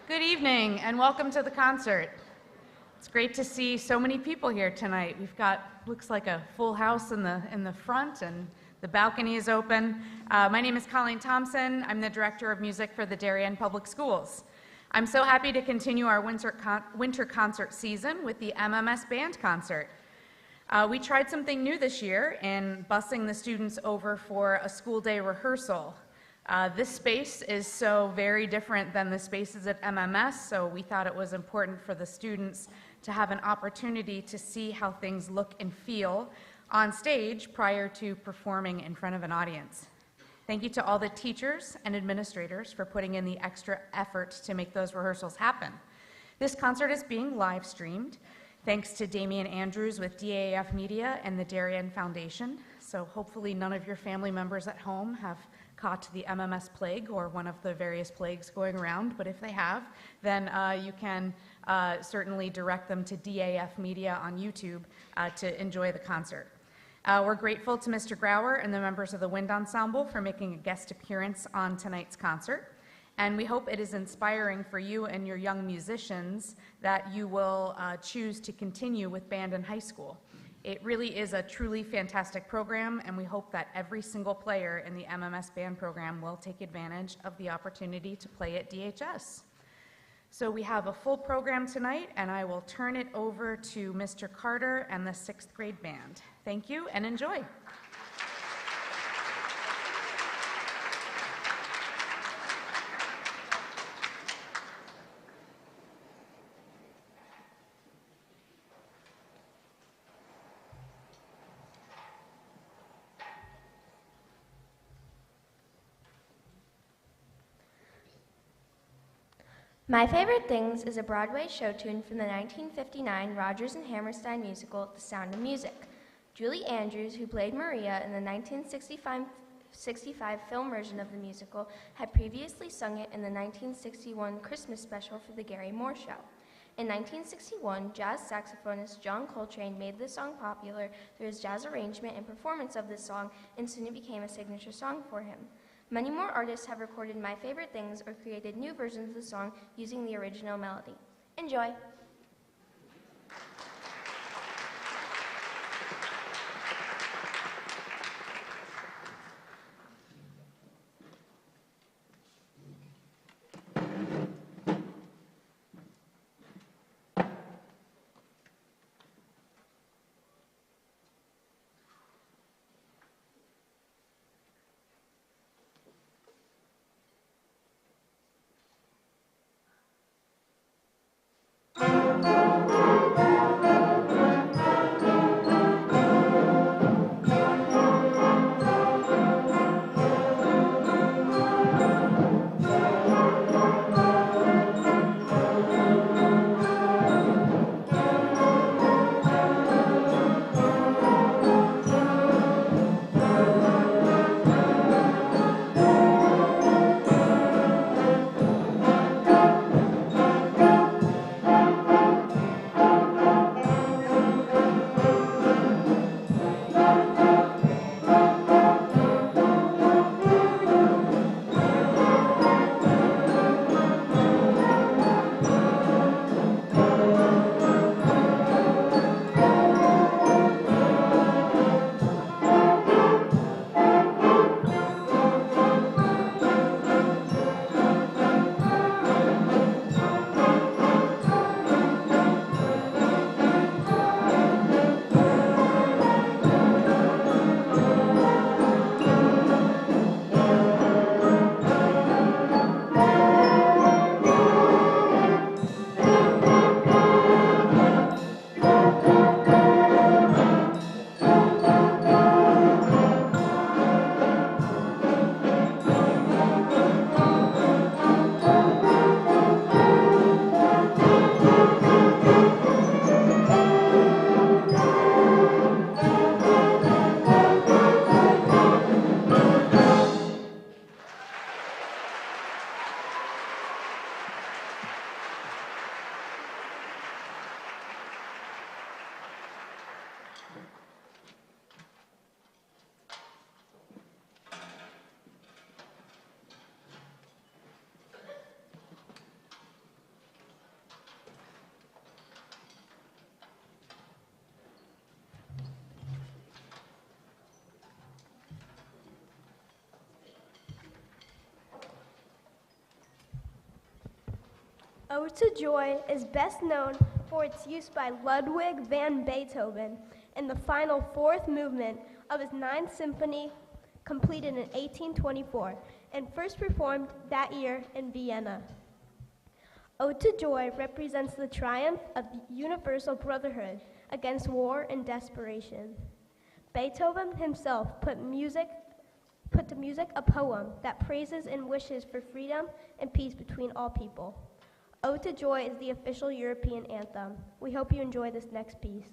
Good evening and welcome to the concert. It's great to see so many people here tonight. We've got, looks like a full house in the front and the balcony is open. My name is Colleen Thompson. I'm the Director of Music for the Darien Public Schools. I'm so happy to continue our winter concert season with the MMS Band Concert. We tried something new this year in busing the students over for a school day rehearsal. This space is so very different than the spaces at MMS, so we thought it was important for the students to have an opportunity to see how things look and feel on stage prior to performing in front of an audience. Thank you to all the teachers and administrators for putting in the extra effort to make those rehearsals happen. This concert is being live streamed thanks to Damian Andrews with DAF Media and the Darien Foundation, so hopefully none of your family members at home have caught the MMS plague or one of the various plagues going around, but if they have, then you can certainly direct them to DAF Media on YouTube to enjoy the concert. We're grateful to Mr. Grauer and the members of the Wind Ensemble for making a guest appearance on tonight's concert, and we hope it is inspiring for you and your young musicians that you will choose to continue with band in high school. It really is a truly fantastic program, and we hope that every single player in the MMS band program will take advantage of the opportunity to play at DHS. So we have a full program tonight, and I will turn it over to Mr. Carter and the 6th grade band. Thank you, and enjoy. My Favorite Things is a Broadway show tune from the 1959 Rodgers and Hammerstein musical, The Sound of Music. Julie Andrews, who played Maria in the 1965 film version of the musical, had previously sung it in the 1961 Christmas special for the Gary Moore Show. In 1961, jazz saxophonist John Coltrane made this song popular through his jazz arrangement and performance of this song, and soon it became a signature song for him. Many more artists have recorded My Favorite Things or created new versions of the song using the original melody. Enjoy! Ode to Joy is best known for its use by Ludwig van Beethoven in the final fourth movement of his Ninth Symphony, completed in 1824, and first performed that year in Vienna. Ode to Joy represents the triumph of universal brotherhood against war and desperation. Beethoven himself put to music a poem that praises and wishes for freedom and peace between all people. Ode to Joy is the official European anthem. We hope you enjoy this next piece.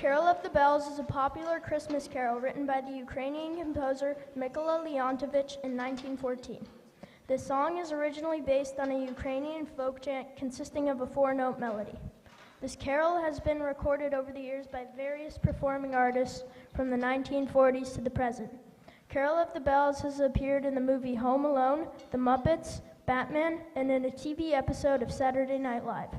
Carol of the Bells is a popular Christmas carol written by the Ukrainian composer Mykola Leontovich in 1914. This song is originally based on a Ukrainian folk chant consisting of a four-note melody. This carol has been recorded over the years by various performing artists from the 1940s to the present. Carol of the Bells has appeared in the movie Home Alone, The Muppets, Batman, and in a TV episode of Saturday Night Live.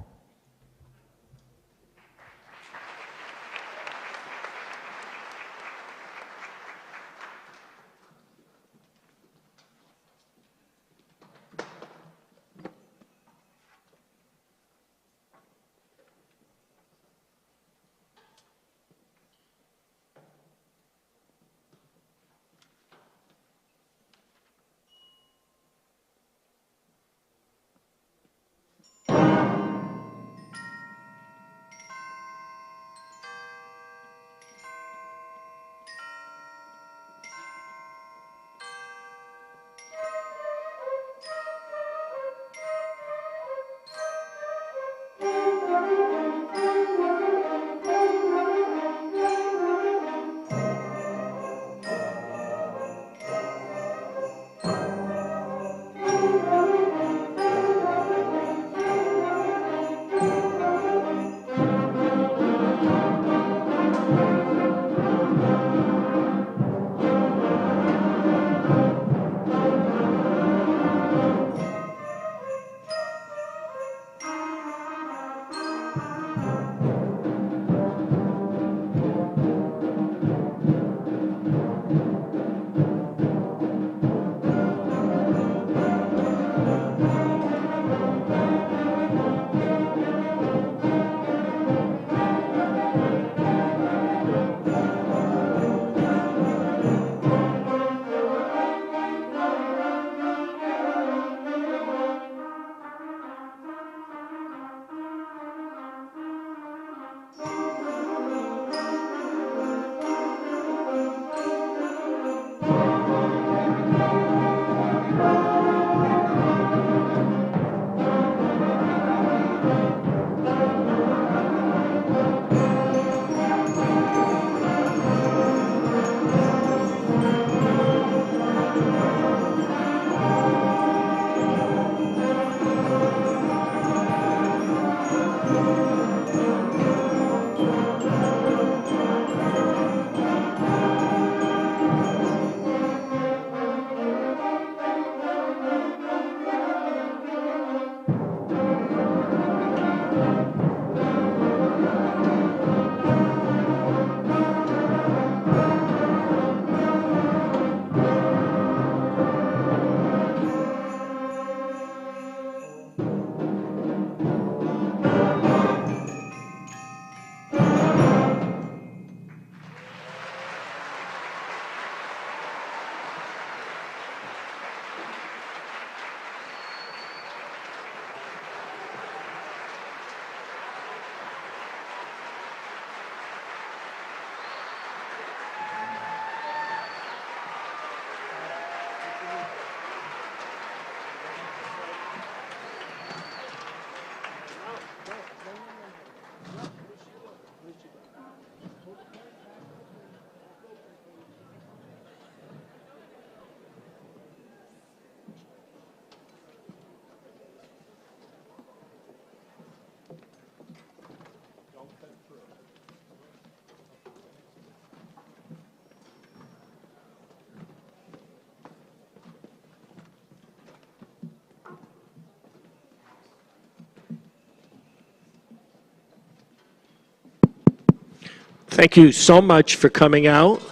Thank you so much for coming out.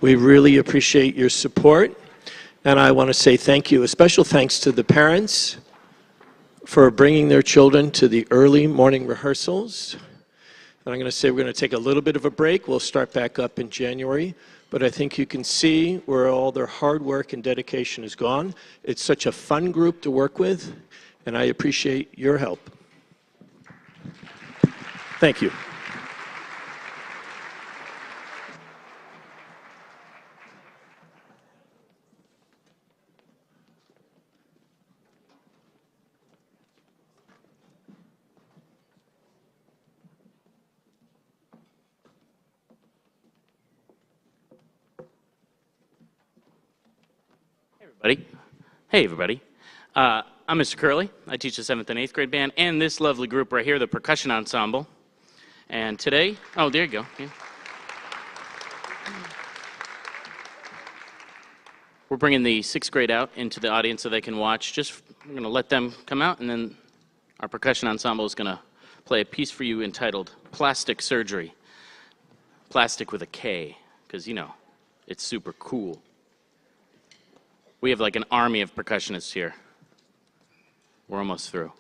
We really appreciate your support. And I want to say thank you, a special thanks to the parents for bringing their children to the early morning rehearsals. And I'm going to say we're going to take a little bit of a break. We'll start back up in January. But I think you can see where all their hard work and dedication has gone. It's such a fun group to work with, and I appreciate your help. Thank you. Hey, everybody. I'm Mr. Curley. I teach the 7th and 8th grade band and this lovely group right here, the Percussion Ensemble. And today, oh, there you go. Yeah. We're bringing the 6th grade out into the audience so they can watch. We're going to let them come out, and then our Percussion Ensemble is going to play a piece for you entitled Plastic Surgery. Plastic with a K, because, you know, it's super cool. We have like an army of percussionists here. We're almost through.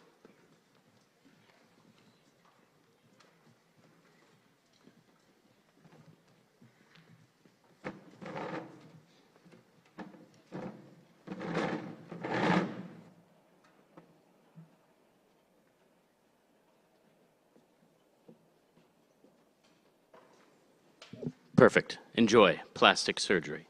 Perfect. Enjoy Plastic Surgery.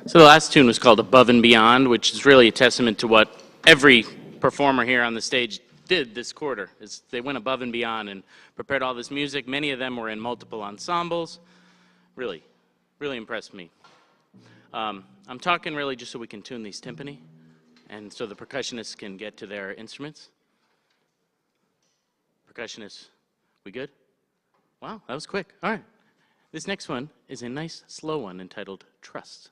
So the last tune was called Above and Beyond, which is really a testament to what every performer here on the stage did this quarter. Is they went above and beyond and prepared all this music. Many of them were in multiple ensembles. Really, really impressed me. I'm talking really just so we can tune these timpani and so the percussionists can get to their instruments. Percussionists, we good? Wow, that was quick. All right. This next one is a nice slow one entitled Trust.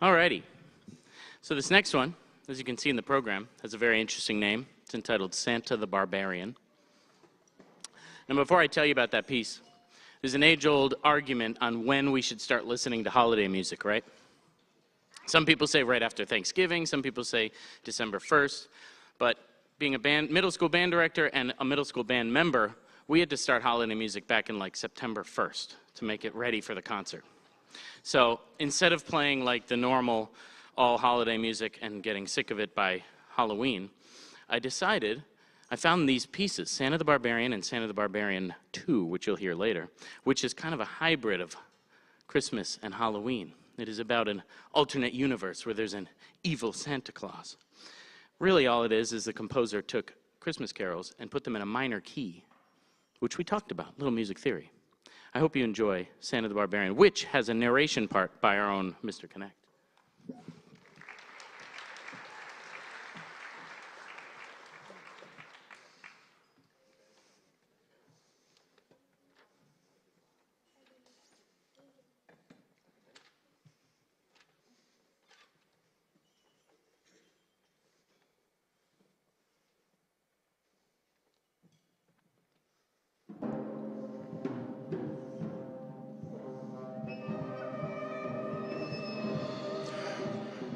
Alrighty. So this next one, as you can see in the program, has a very interesting name. It's entitled Santa the Barbarian. Now, before I tell you about that piece, there's an age-old argument on when we should start listening to holiday music, right? Some people say right after Thanksgiving, some people say December 1st, but being a middle school band director and a middle school band member, we had to start holiday music back in like September 1st to make it ready for the concert. So instead of playing like the normal all holiday music and getting sick of it by Halloween, I found these pieces, Santa the Barbarian and Santa the Barbarian 2, which you'll hear later, which is kind of a hybrid of Christmas and Halloween. It is about an alternate universe where there's an evil Santa Claus. Really all it is the composer took Christmas carols and put them in a minor key, which we talked about, little music theory. I hope you enjoy Santa the Barbarian, which has a narration part by our own Mr. Connect.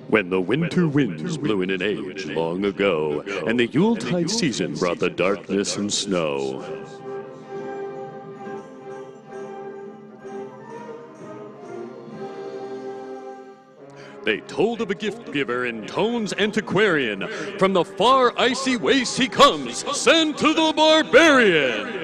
When the winter winds blew in an age long ago, and the Yuletide season brought the darkness and snow, they told of a gift giver in tones antiquarian. From the far icy wastes he comes, Santa the Barbarian.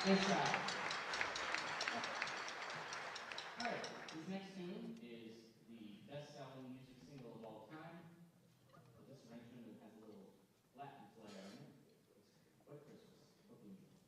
Good job. All right, this next tune is the best-selling music single of all time. This arrangement has a little Latin flair in it. It's quite Christmas. Hope you enjoy.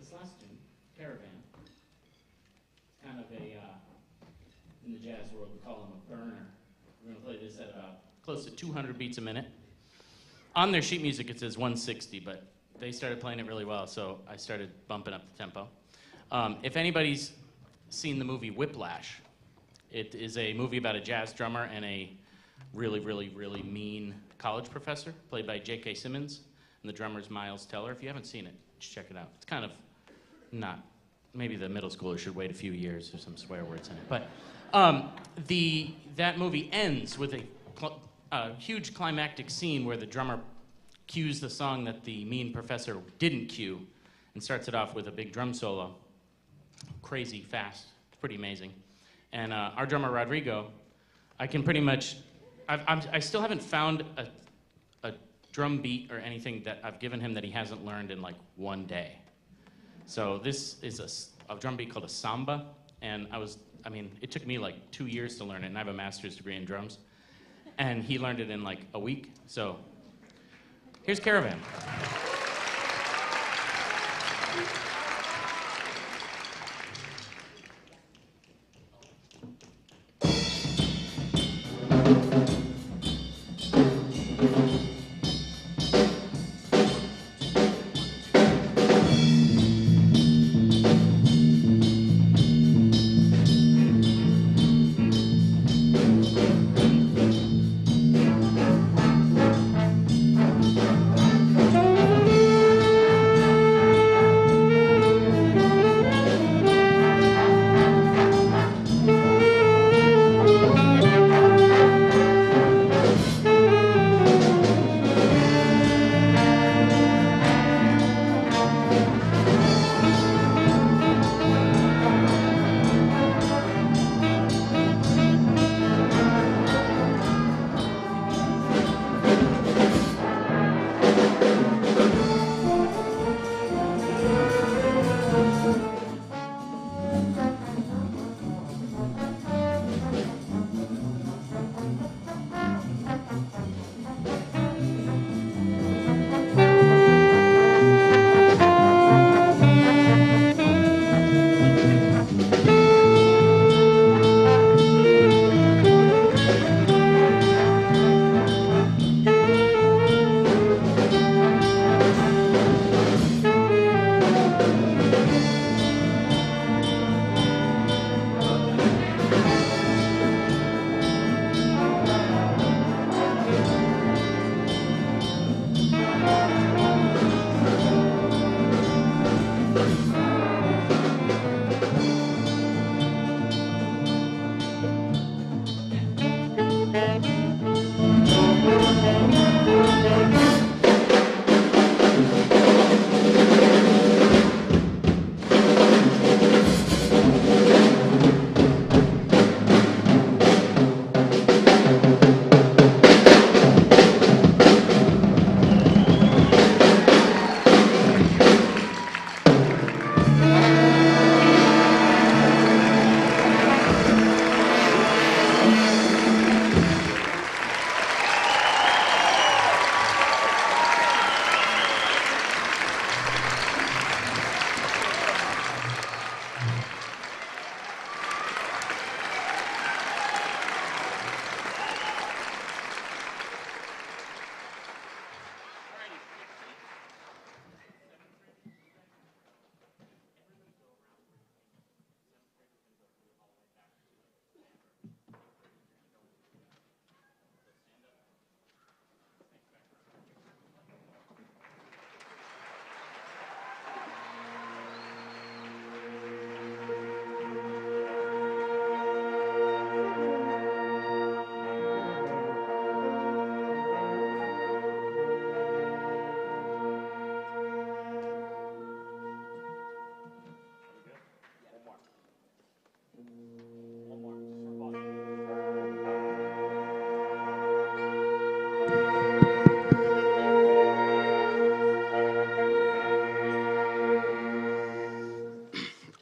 this last tune, Caravan. Kind of a, in the jazz world, we call him a burner. We're going to play this at about close to 200 beats a minute. On their sheet music, it says 160, but they started playing it really well, so I started bumping up the tempo. If anybody's seen the movie Whiplash, it is a movie about a jazz drummer and a really, really, really mean college professor, played by J.K. Simmons, and the drummer's Miles Teller. If you haven't seen it, just check it out. It's kind of not, maybe the middle schoolers should wait a few years. There's some swear words in it. But that movie ends with a huge climactic scene where the drummer cues the song that the mean professor didn't cue and starts it off with a big drum solo. Crazy fast. It's pretty amazing. And our drummer, Rodrigo, I can pretty much, I still haven't found a drum beat or anything that I've given him that he hasn't learned in like one day. So this is a drum beat called a samba, and it took me like 2 years to learn it, and I have a master's degree in drums. And he learned it in like a week. So here's Caravan.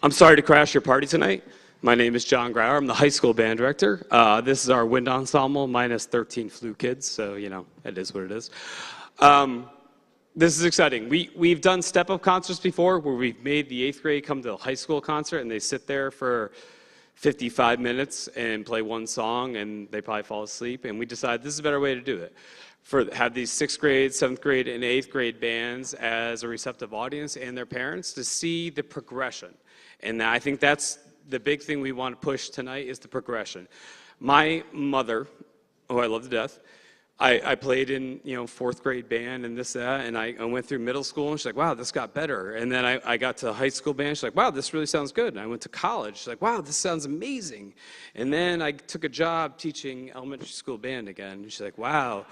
I'm sorry to crash your party tonight. My name is John Grauer. I'm the high school band director. This is our wind ensemble, minus 13 flute kids, so, you know, it is what it is. This is exciting. We've done step-up concerts before where we've made the 8th grade come to a high school concert and they sit there for 55 minutes and play one song and they probably fall asleep. And we decided this is a better way to do it. Have these 6th grade, 7th grade, and 8th grade bands as a receptive audience and their parents to see the progression. And I think that's the big thing we want to push tonight is the progression. My mother, who I love to death, I played in 4th grade band and this, that, and I went through middle school and she's like, wow, this got better. And then I got to high school band, she's like, wow, this really sounds good. And I went to college, she's like, wow, this sounds amazing. And then I took a job teaching elementary school band again. And she's like, wow,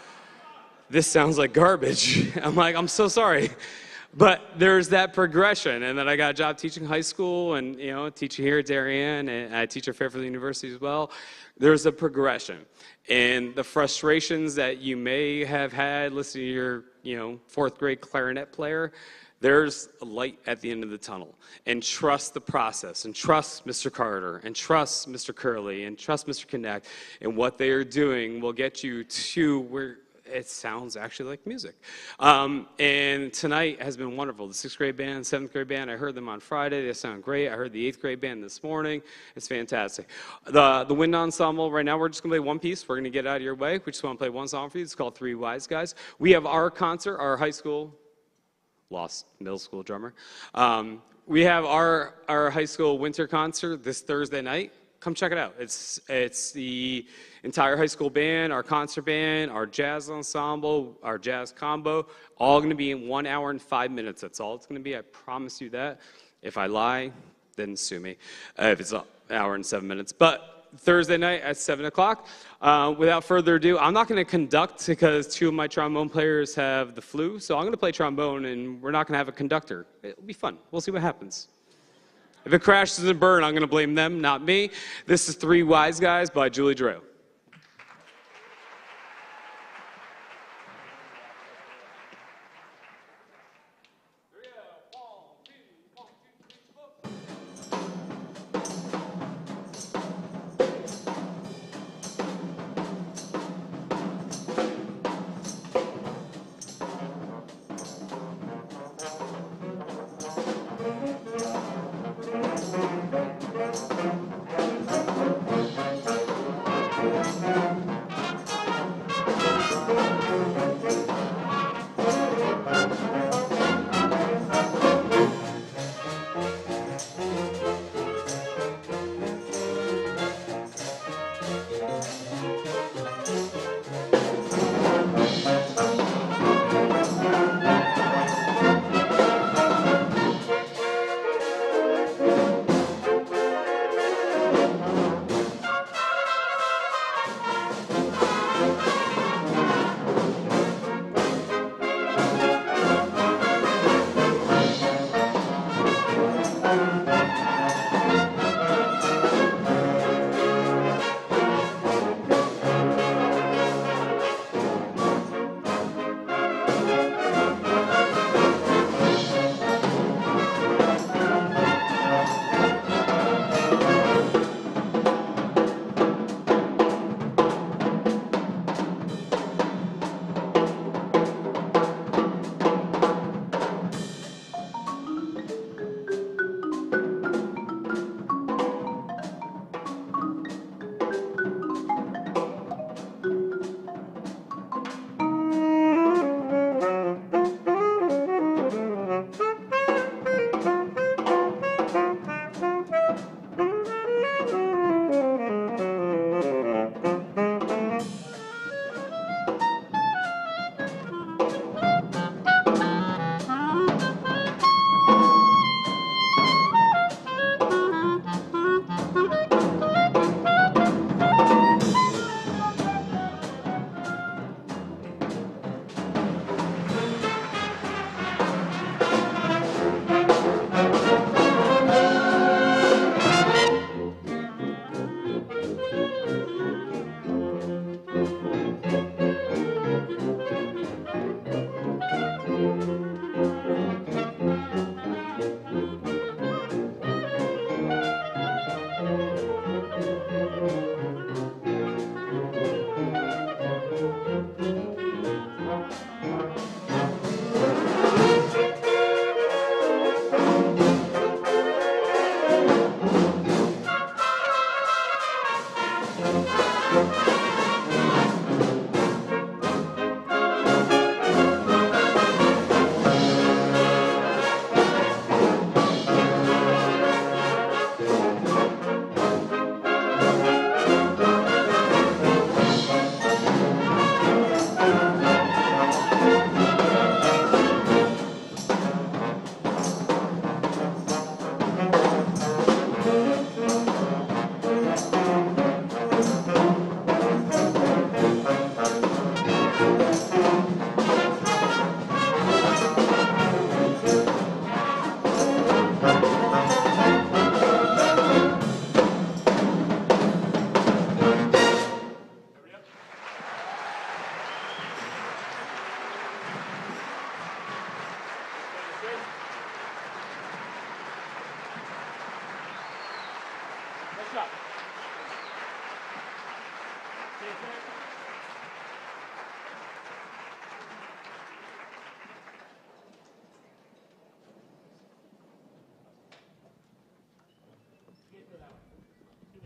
this sounds like garbage. I'm like, I'm so sorry. But there's that progression. And then I got a job teaching high school and, teaching here at Darien, and I teach at Fairfield University as well. There's a progression. And the frustrations that you may have had listening to your, 4th grade clarinet player, there's a light at the end of the tunnel. And trust the process, and trust Mr. Carter, and trust Mr. Curley, and trust Mr. Connect, and what they are doing will get you to where it sounds actually like music. And tonight has been wonderful. The 6th grade band, 7th grade band, I heard them on Friday. They sound great. I heard the 8th grade band this morning. It's fantastic. The wind ensemble, right now we're just going to play one piece. We're going to get out of your way. We just want to play one song for you. It's called 3 Wise Guys. We have our concert, our high school, lost middle school drummer. We have our high school winter concert this Thursday night. Come check it out. It's the entire high school band, our concert band, our jazz ensemble, our jazz combo, all going to be in 1 hour and 5 minutes. That's all it's going to be. I promise you that. If I lie, then sue me. If it's an hour and 7 minutes. But Thursday night at 7 o'clock. Without further ado, I'm not going to conduct because 2 of my trombone players have the flu. So I'm going to play trombone, and we're not going to have a conductor. It'll be fun. We'll see what happens. If it crashes and burns, I'm going to blame them, not me. This is 3 Wise Guys by Julie Drew.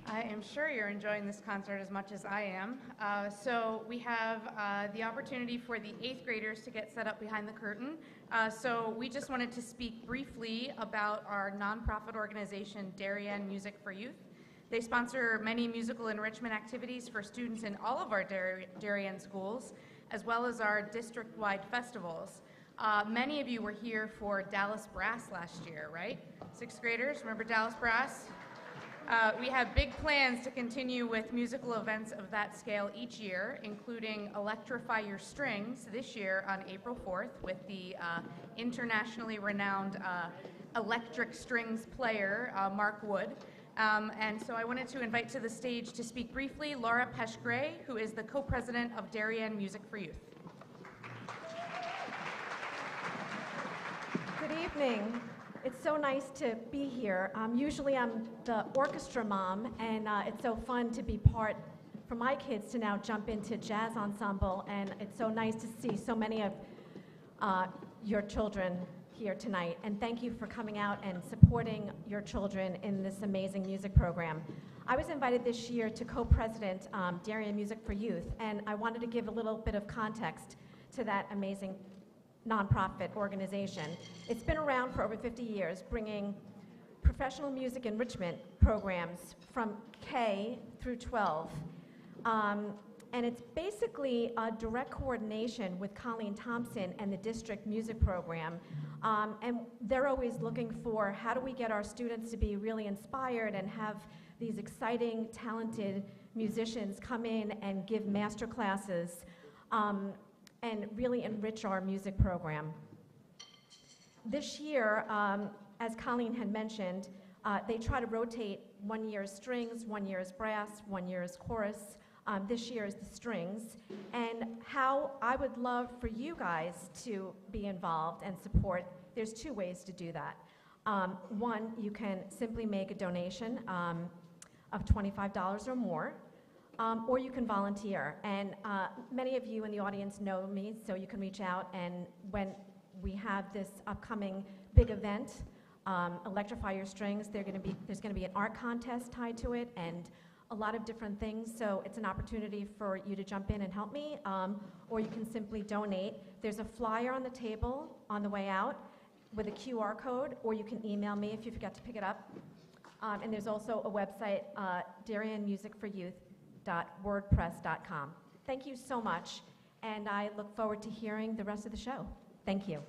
I am sure you're enjoying this concert as much as I am. So we have the opportunity for the 8th graders to get set up behind the curtain. So we just wanted to speak briefly about our nonprofit organization, Darien Music for Youth. They sponsor many musical enrichment activities for students in all of our Darien schools, as well as our district-wide festivals. Many of you were here for Dallas Brass last year, right? 6th graders, remember Dallas Brass? We have big plans to continue with musical events of that scale each year, including Electrify Your Strings this year on April 4th with the internationally renowned electric strings player, Mark Wood. And so I wanted to invite to the stage to speak briefly Laura Pesh-Gray, who is the co-president of Darien Music for Youth. Good evening. It's so nice to be here. Usually I'm the orchestra mom, and it's so fun to be part, for my kids to now jump into jazz ensemble, and it's so nice to see so many of your children here tonight. And thank you for coming out and supporting your children in this amazing music program. I was invited this year to co-president Darien Music for Youth, and I wanted to give a little bit of context to that amazing nonprofit organization. It's been around for over 50 years, bringing professional music enrichment programs from K through 12. And it's basically a direct coordination with Colleen Thompson and the district music program. And they're always looking for how do we get our students to be really inspired and have these exciting, talented musicians come in and give master classes and really enrich our music program. This year, as Colleen had mentioned, they try to rotate 1 year is strings, 1 year is brass, 1 year is chorus. This year is the strings. And how I would love for you guys to be involved and support, there's 2 ways to do that. One, you can simply make a donation of $25 or more. Or you can volunteer. And many of you in the audience know me, so you can reach out. And when we have this upcoming big event, Electrify Your Strings, there's going to be an art contest tied to it and a lot of different things. So it's an opportunity for you to jump in and help me, or you can simply donate. There's a flyer on the table on the way out with a QR code, or you can email me if you forgot to pick it up. And there's also a website, DarienMusicForYouth.wordpress.com. Thank you so much, and I look forward to hearing the rest of the show. Thank you.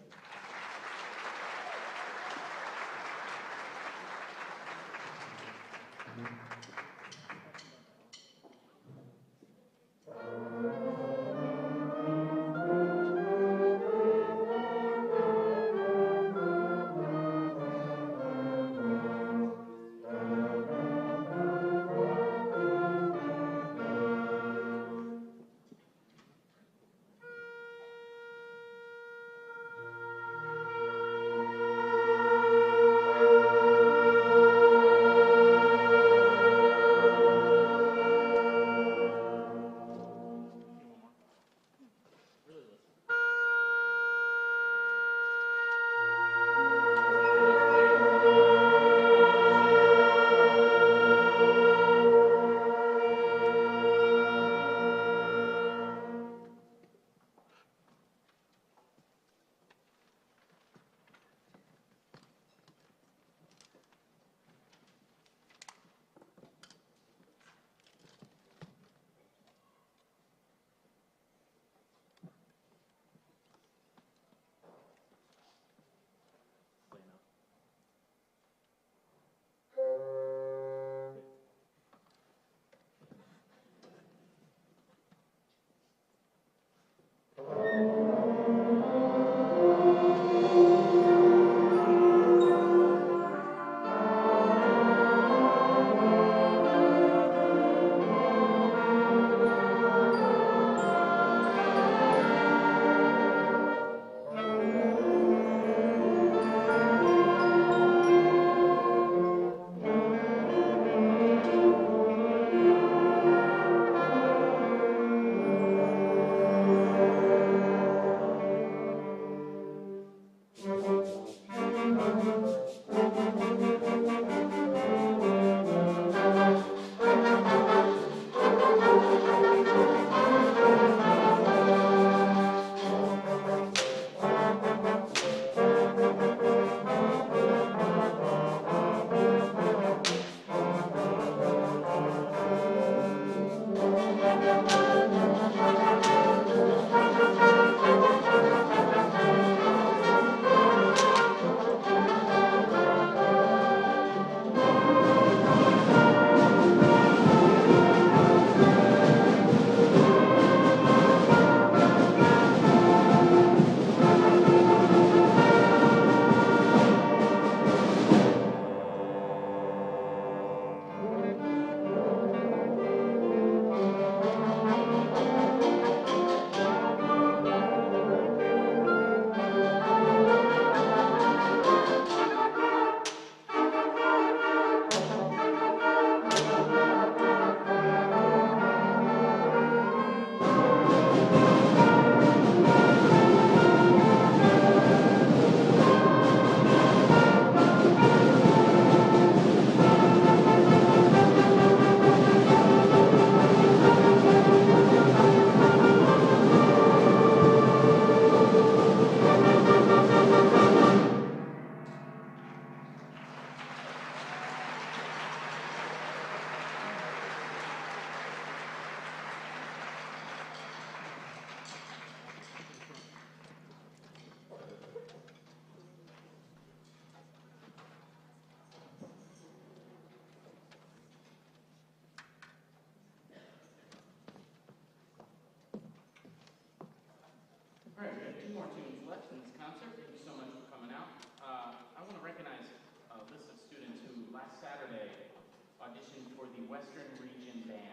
concert. Thank you so much for coming out. I want to recognize a list of students who last Saturday auditioned for the Western Region Band.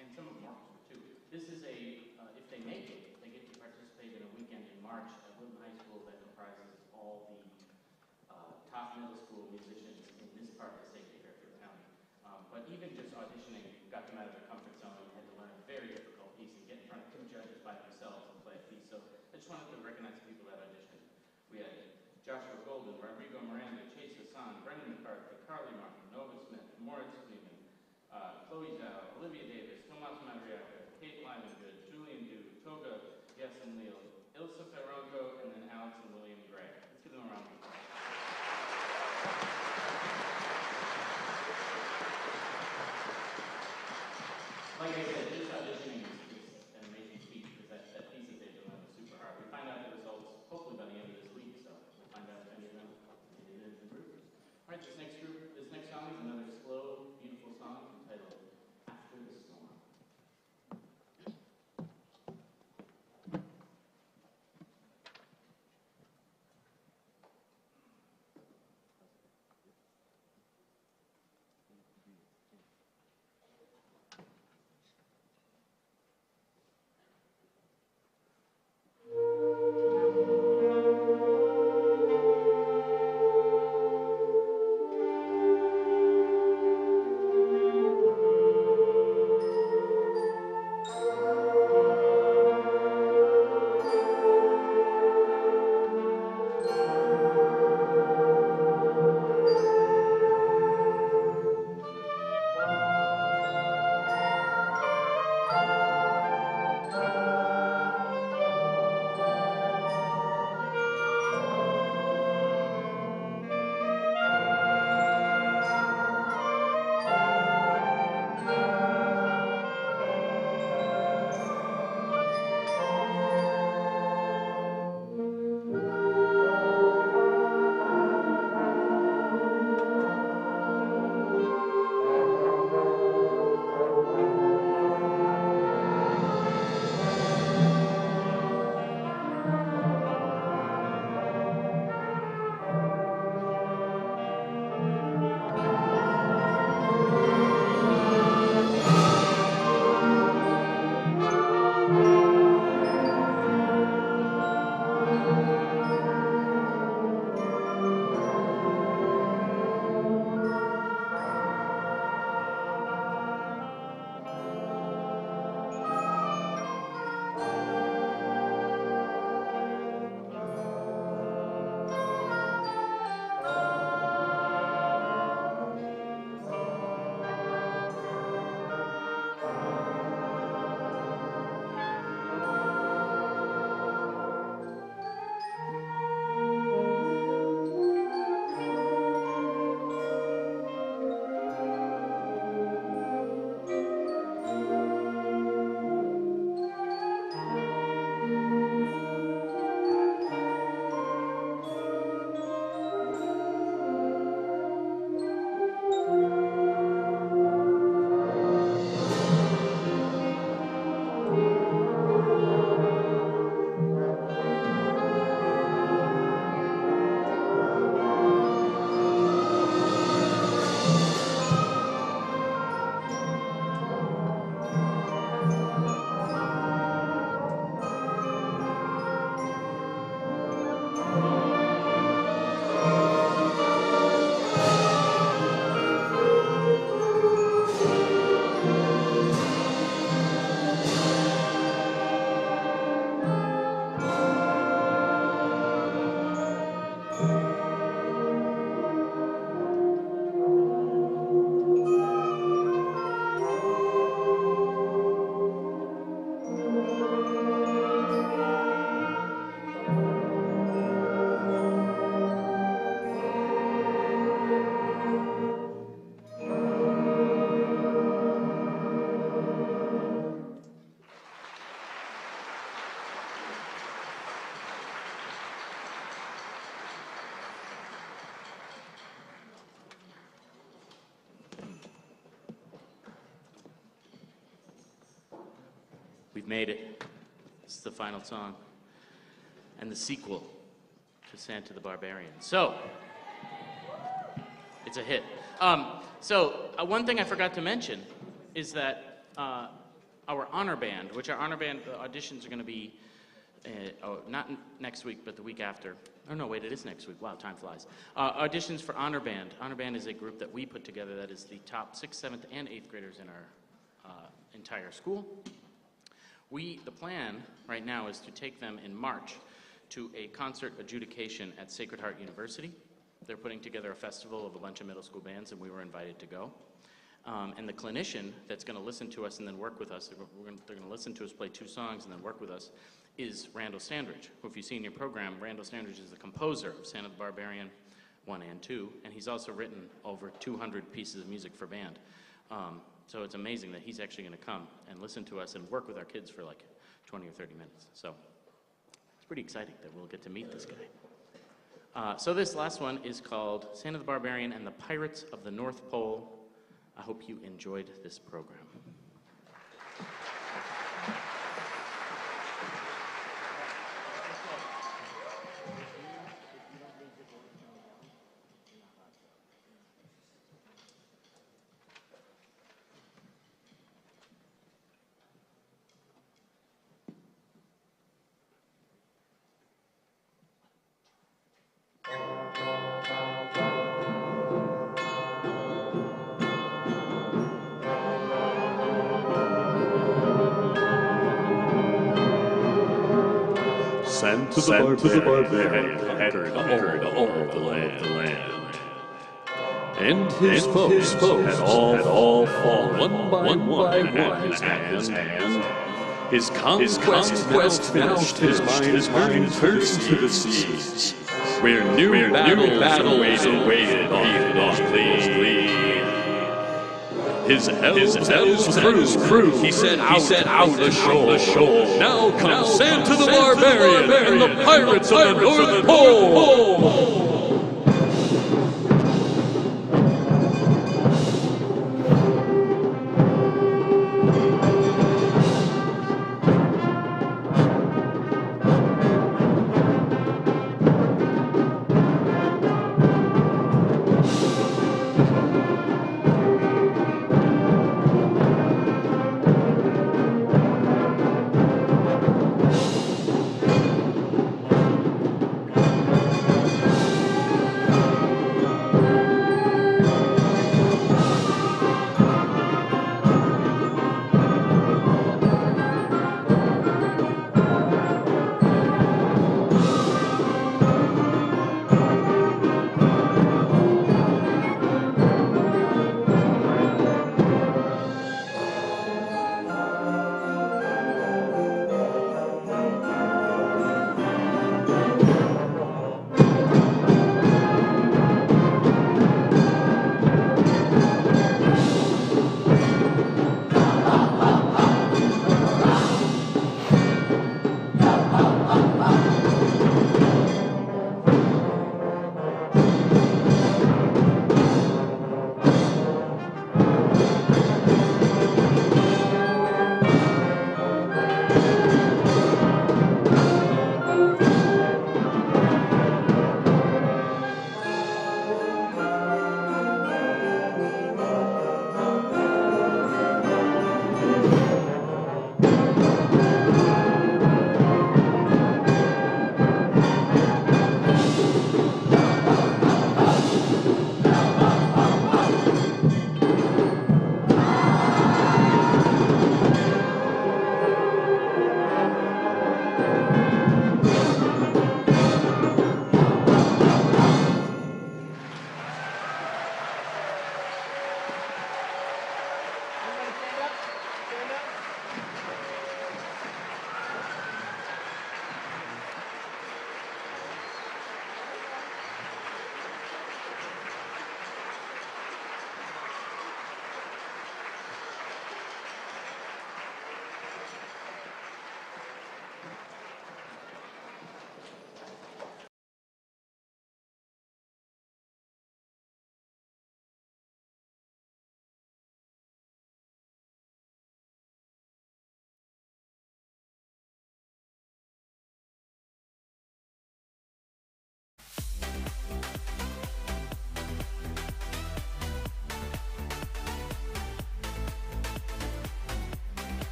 And some of them orchestra too. This is if they make it, they get to participate in a weekend in March at Woodland High School that comprises all the top middle school musicians in this part of the state of Fairfield County. But even just auditioning got them out of their comfort zone and had to learn a very difficult piece and get in front of two judges by themselves and play a piece. So I just wanted to recognize the people that auditioned. We had Joshua Golden, Rodrigo Miranda, Chase Hassan, Brendan McCarthy, Carly Martin, Nova Smith, Moritz Freeman, Chloe Zhao, Olivia Davis, Tomas Madriaga, Kate Livengood, Julian Dew, Toga Yessen Leal, Ilsa Ferronco, and then Alex and William Gray. Let's give them a round of applause. Like I said, just auditioning is an amazing feat because that piece that they've done is super hard. We find out the results hopefully by the end of this week, so we'll find out if any of them made it into the group. All right, this next song is another slow, beautiful song entitled After the Storm. We've made it. This is the final song. and the sequel to Santa the Barbarian. So, it's a hit. One thing I forgot to mention is that our honor band, which our honor band auditions are going to be not next week, but the week after. Oh, no, wait, it is next week. Wow, time flies. Auditions for Honor Band. Honor Band is a group that we put together that is the top 6th, 7th, and 8th graders in our entire school. The plan right now is to take them in March to a concert adjudication at Sacred Heart University. They're putting together a festival of a bunch of middle school bands, and we were invited to go. And the clinician that's going to listen to us and then work with us, they're going to listen to us play 2 songs and then work with us, is Randall Standridge, who, if you see in your program, Randall Standridge is the composer of Santa the Barbarian 1 and 2, and he's also written over 200 pieces of music for band. So it's amazing that he's actually going to come and listen to us and work with our kids for like 20 or 30 minutes. So it's pretty exciting that we'll get to meet this guy. So this last one is called Santa the Barbarian and the Pirates of the North Pole. I hope you enjoyed this program. Santa the Barbarian conquered all the land. And his foes had all fallen one by one at his hand. His conquest now his mind turned to the seas, where new battle awaited on His elves and his crew, he set out the shore. Now comes Santa the Barbarian and the pirates of the North Pole.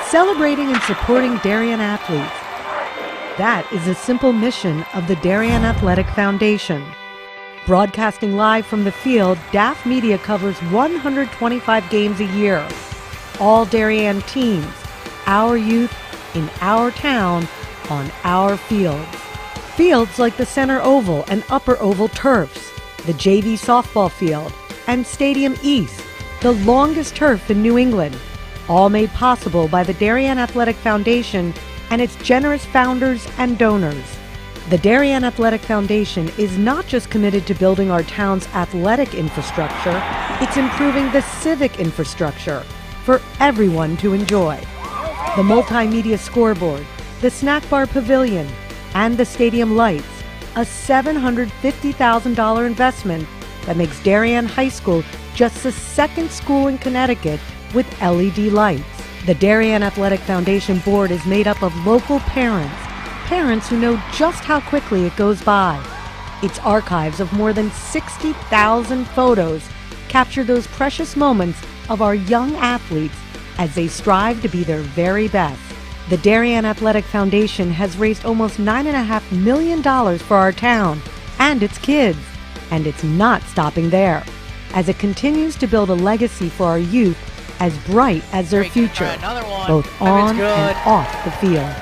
celebrating and supporting Darien athletes. That is a simple mission of the Darien Athletic Foundation. Broadcasting live from the field, DAF Media covers 125 games a year. All Darien teams, our youth, in our town, on our fields. Fields like the Center Oval and Upper Oval turfs, the JV softball field, and Stadium East, the longest turf in New England, all made possible by the Darien Athletic Foundation and its generous founders and donors. The Darien Athletic Foundation is not just committed to building our town's athletic infrastructure, it's improving the civic infrastructure for everyone to enjoy. The multimedia scoreboard, the snack bar pavilion, and the stadium lights, a $750,000 investment that makes Darien High School just the second school in Connecticut with LED lights. The Darien Athletic Foundation board is made up of local parents who know just how quickly it goes by. Its archives of more than 60,000 photos capture those precious moments of our young athletes as they strive to be their very best. The Darien Athletic Foundation has raised almost $9.5 million for our town and its kids, and it's not stopping there, as it continues to build a legacy for our youth as bright as their future, both on and off the field.